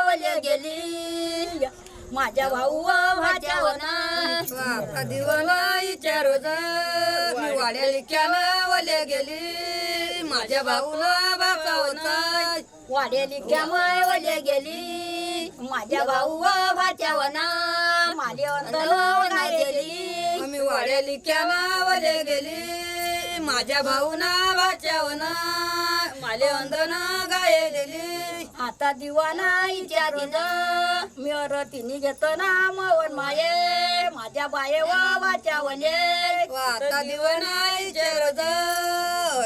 वले गेली माझ्या भाऊ भाच्या वना आता दिवाळीच्या रोज मी वाड्या लिख्याला वले गेली माझ्या भाऊला बापा होता वाड्याली कॅमाय वले गेली माझ्या भाऊ भाच्या वना माझे वना गेली आम्ही वाड्या लिख्याला वले गेली माझ्या भाऊना भाच्या वना माले वंदन गाये गेली आता दिवाना विचारून मी रतीने घेतो ना मवन माये माझ्या बाये वाच्या वने आता दिवाळीच्या रोज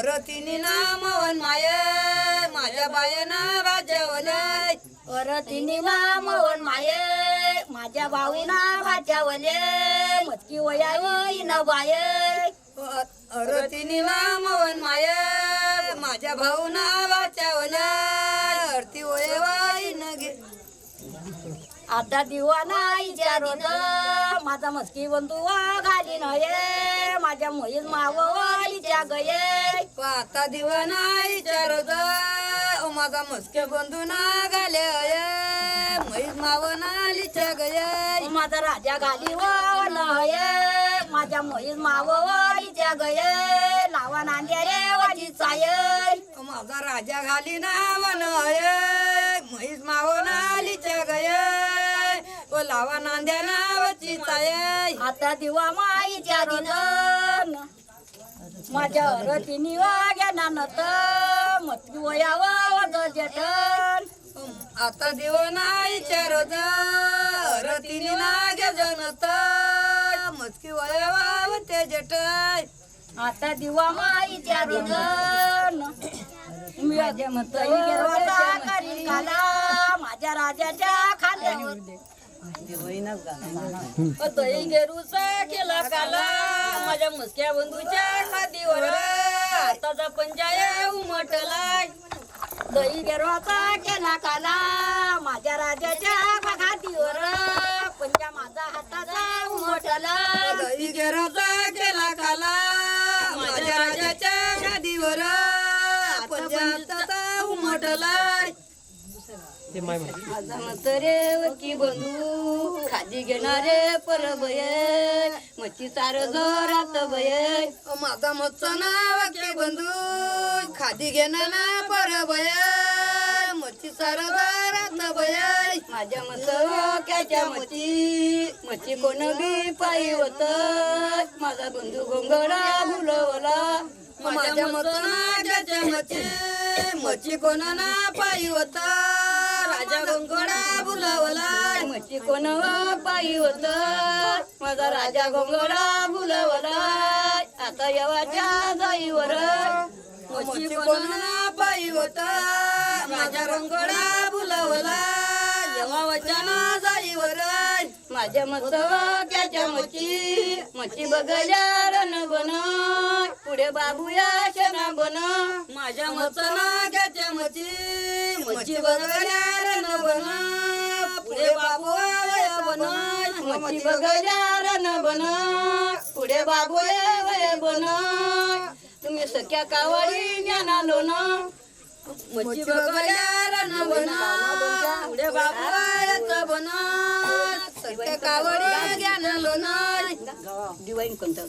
रतीनी ना मवन माय माझ्या बायना भाज्यावले रतीने ना मवन माये माझ्या भावीना भाच्या वने मटकी वयाई न बाये रतीनी ना मवन माय माझ्या भाऊना भाच्यावले आरती वयवाई न गे आता दिवाना विचारून माझा मस्की बंधू घाली नये माझ्या मोहीत मावळीच्या गये आता दिवाना विचारत माझा मस्के बंधू ना गाले म्हैस मावना लिच्या गये माझा राजा घाली नये माझ्या मोहीत मावळीच्या गये लावा नांद्या रे वाजी चाये माझा राजा घाली ना वन म्हैस मावना लिच्या गये ओ लावा नांद्या नावाची चाय आता दिवा माईच्या रोजन माझ्या रतीनी वाग्या नानत मटकी वयाव जेठन आता दिवनाईच्या रोज रतीने नागे जनत मस्की वयवाव ते जटाय आता दिवा माईच्या रोजन मी आजे म्हणतोय गेरवाचा करी काला माझ्या राजाच्या खांद्यावर दही गेरूचा केला काला माझ्या मस्क्या बंधूच्या खादीवर आताचा पंजाय उमटलाय दही गेरवाचा केला काला माझ्या राजाच्या खादीवर पंजा माझा हाताचा उमटला दही गेराचा केला काला माझ्या राजाच्या गादीवर पंजाबचा उमटलाय माझा मतरे की बंधू खादी घेणारे परबये मच्छी चार जोरात बये माझा मच्छा नाव के बंधू खादी घेणारा परबय मच्छी सारदारात बय माझ्या मतक्याच्या मच्छी कोण बी पायी होत माझा बंधू गोंगडा भुलवला माझ्या मच्छा मच्छी कोणाला पायी होता राजा गंगोडा बुलावला मच्छी कोण पायी होत माझा राजा गोंगडा भुलवला आता येवाच्या जाईवर मच्छी कोणाला पायी होता माझ्या गंगोडा बुलावला जेव्हा वचना जाईवर माझ्या मतक्याच्या मच्छी बघल्या रण बन पुढे बाबूया शना बन माझ्या मच्छनाग्याच्या मच्छी बघल्या रण बन पुढे बाबू बन मच्छी बघल्या रण बन पुढे बाबूया वय बन तुम्ही सख्या कावळी ज्ञाना लोन मच्छी बघल्या रण बन पुढे बाबू बन सत्य कावडी ज्ञान लोन दिवाळी कोणतं